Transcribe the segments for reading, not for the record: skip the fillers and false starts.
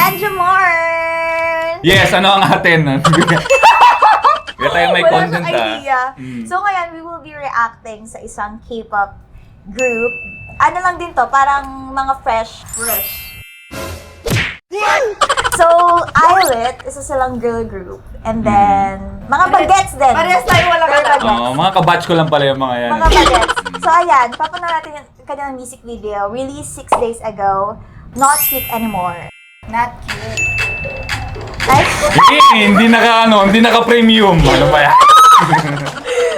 Anjamar! Yes, ano ang atin? Kaya tayo may Wala content siyang idea. Mm. So ngayon, we will be reacting sa isang K-pop group. Ano lang din to, parang mga fresh. So, Islet, isa silang girl group. And then, mga bagets din. Parehas tayo walang Girl alam. bagets. Mga kabatch ko lang pala yung mga yan. Mga bagets. So, ayan, papanood natin yung kanilang music video, released 6 days ago. Not Cute Anymore. Not cute. Ay, Hindi naka-premium. Ano ba yan?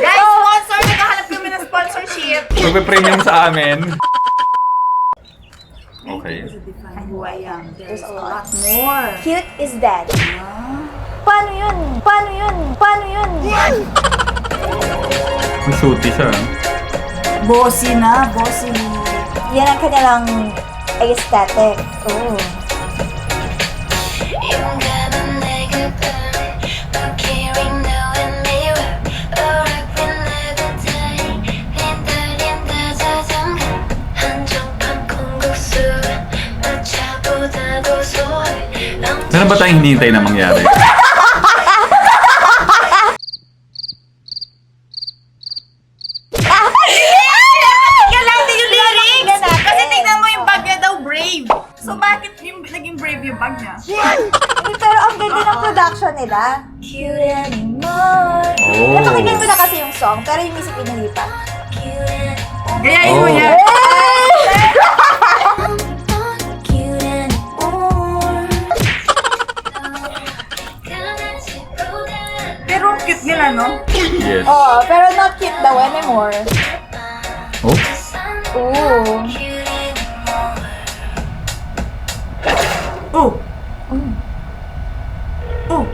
Guys, sponsor! Naghahanap kami ng sponsorship. Magpe-premium sa amin. Okay. There's a lot more. cute is dead. Paano yun? Paano yun? Paano yun? May shooty siya. Bossy na, bossy. Yan ang kanilang aesthetic. Oh. Meron ba tayong hinihintay na mangyari? Tingnan natin yung lyrics! Kasi tingnan mo yung bag niya daw brave. So bakit yung naging brave yung bag niya? Hindi, pero ang ganda ng production nila. Cute anymore. Oh. Napakinggan ko na kasi yung song, pero yung music video pa. Gayahin mo Oh. yan. Pero ang cute nila, no? Yes. Oh, pero not cute daw anymore. Oh? Ooh. Oh! Oh!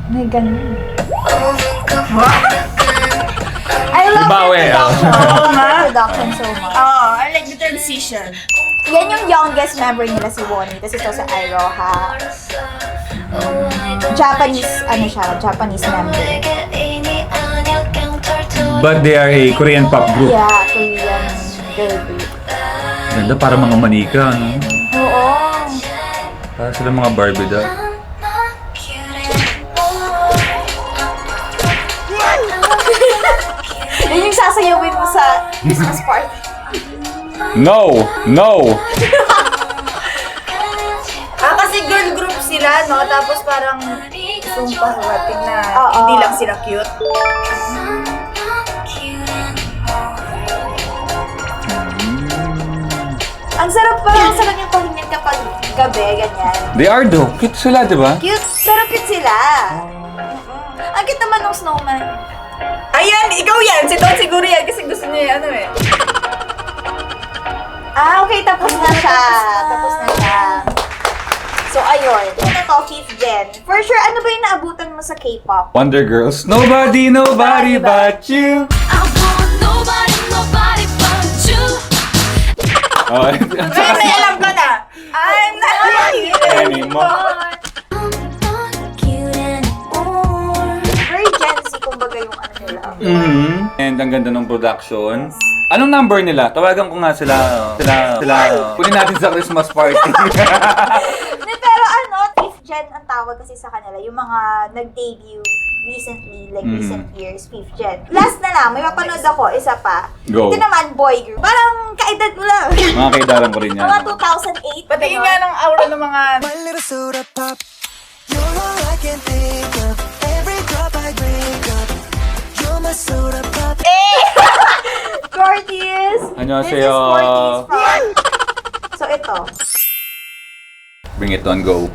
May ganun. Wow! I love Bawe, the production. ah. I love the production so much. Oh, I like the transition. Yan yung youngest member nila si Wonnie. Tapos ito si Iroha. Japanese, ano siya, Japanese member. But they are a Korean pop group. Yeah, Korean girl group. Ganda, para mga manika, no? Oo. Para sila mga Barbie doll. Yun yung sasayawin mo sa Christmas party. No! No! Kasi girl group sila, no? Tapos parang sumpah-rating na Oo. hindi lang sila cute. Ang sarap yung pakinggan kapag gabi, ganyan. They are though. Cute sila, di ba? Cute, pero cute sila. Ang cute naman ng snowman. Ayan, ikaw yan! Si Don siguro yan kasi gusto niya ano eh. Ah, okay, tapos na siya. Tapos na siya. So, ayun. Ito to, 5th gen. For sure, ano ba yung naabutan mo sa K-pop? Wonder Girls. Nobody but you. Oh, Kaya may alam ka na! I'm not cute anymore. Very Gen Z, kumbaga yung ano nila. And ang ganda ng production. Anong number nila? Tawagan ko nga sila. Kunin natin sa Christmas party. Hindi, pero ano, 5th gen ang tawag kasi sa kanila. Yung mga nag-debut recently, like recent years, 5th gen. Last na lang, may mapanood ako, isa pa. Go. Ito naman, boy group. Parang kaedad mo lang. Mga kaidaran ko rin yan. Mga 2008. Patingin nga ng aura ng mga... My little soda pop, you're all I can think of. Every drop I drink up, you're my soda pop. Cortis! Annyeonghaseyo. This is Cortis from... So, ito. Bring it on, go.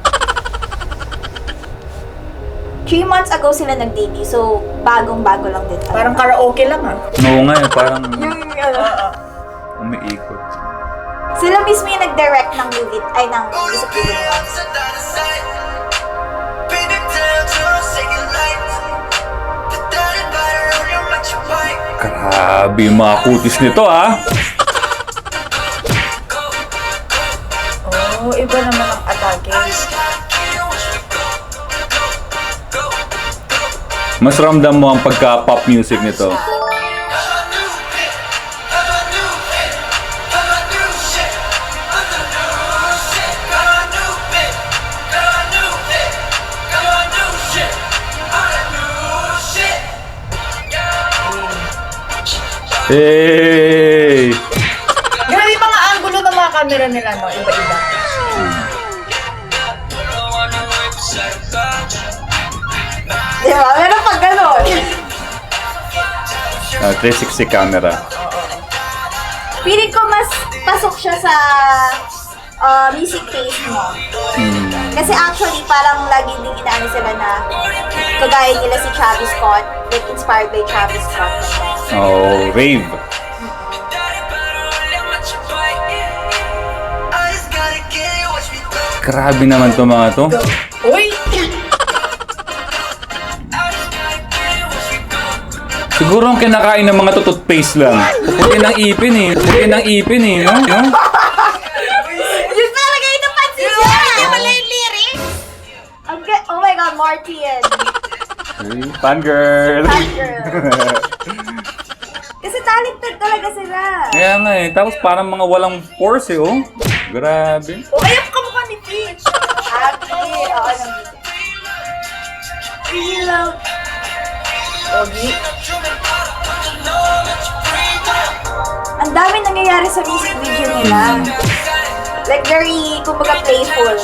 3 months ago sila nag-debut, so bagong-bago lang din. Parang karaoke lang ah. Oo nga, parang Yung ano, umiikot. sila mismo yung nag-direct ng movie, ay ng music video nila. Grabe yung mga kutis nito, ah. Oh, iba naman ang atake. Mas ramdam mo ang pagka-pop music nito. Hey! Grabe yung mga angulo ng mga camera nila, no? Iba-iba. Diba? Meron pag gano'n. 360 camera. Feeling ko mas pasok siya sa music taste mo. Kasi actually, parang lagi din inaano sila na kagaya nila si Travis Scott, like inspired by Travis Scott. Oh, rave. Grabe naman to mga to. Uy! Siguro ang kinakain ng mga to toothpaste lang. Puputin ng ipin eh. Puputin ng ipin eh, no? No? Yun talaga yung napansin niya! Hindi wala yung lyrics! Oh my God, Martin! Fangirl! Girl. Kasi talented talaga sila. Kaya nga eh. Tapos parang mga walang force eh, oh. Grabe. O, ayaw ka mukha ni Peach! Happy, oo, nang Real. Pogi. Ang dami nangyayari sa music video nila. Like very, kumbaga playful.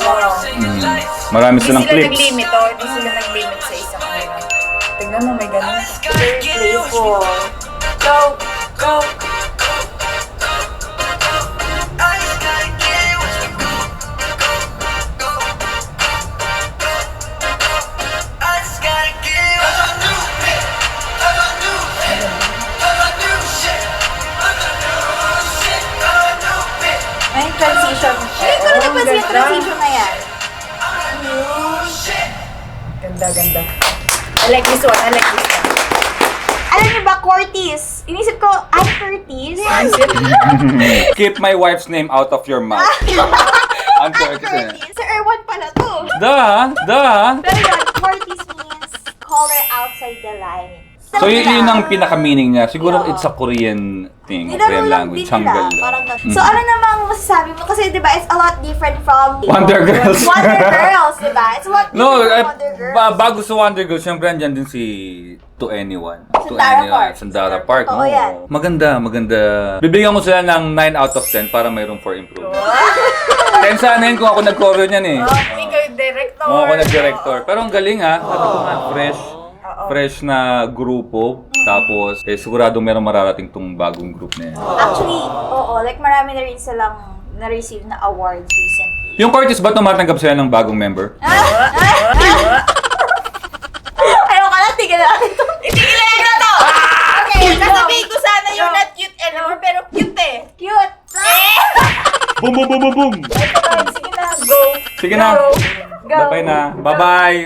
Marami Hindi silang sila clips. nag-limit, oh. Hindi sila nag-limit sa isang ano. Tingnan mo, may ganun. Very playful. Go, go. May transition. Hindi ko na napansin yung ganda. transition na yan. Ganda, ganda. I like this one, I like this one. Alam niyo ba, Curtis? Inisip ko, ay, Curtis? Keep my wife's name out of your mouth. Ang Curtis eh. Curtis. Sir Erwan pala to. Da! Pero yun, Curtis means color outside the line. So yun ang pinaka-meaning niya. Siguro Oo. it's a Korean thing, Nilaro Korean lang language. din nila. Hangul. Parang So ano namang masasabi mo? Kasi diba, it's a lot different from Wonder Girls. Wonder Girls, diba? It's a lot No, different from Wonder Girls. bago sa Wonder Girls, syempre andyan din si To Anyone. Sandara Park. Sandara Park. Oo, Oo. yan. Maganda. Bibigyan ko sila ng 9 out of 10 para mayroon for improvement. 10 sana yun kung ako nag-cover niyan eh. Ikaw yung director. Oo, ako nag-director. Pero ang galing ha. Fresh na grupo. Tapos, siguradong meron mararating tong bagong group na yan. Actually, oo, like marami na rin silang na-receive na awards recently. Yung Curtis ba tumatanggap sila ng bagong member? Ayaw ka lang, tigil na ito. Itigilin na to! Okay, sasabihin ko sana you're not cute anymore, pero cute eh. Cute! Boom, boom, boom, boom, boom! Sige na, go! Sige na. Go! Bye-bye na. Bye-bye.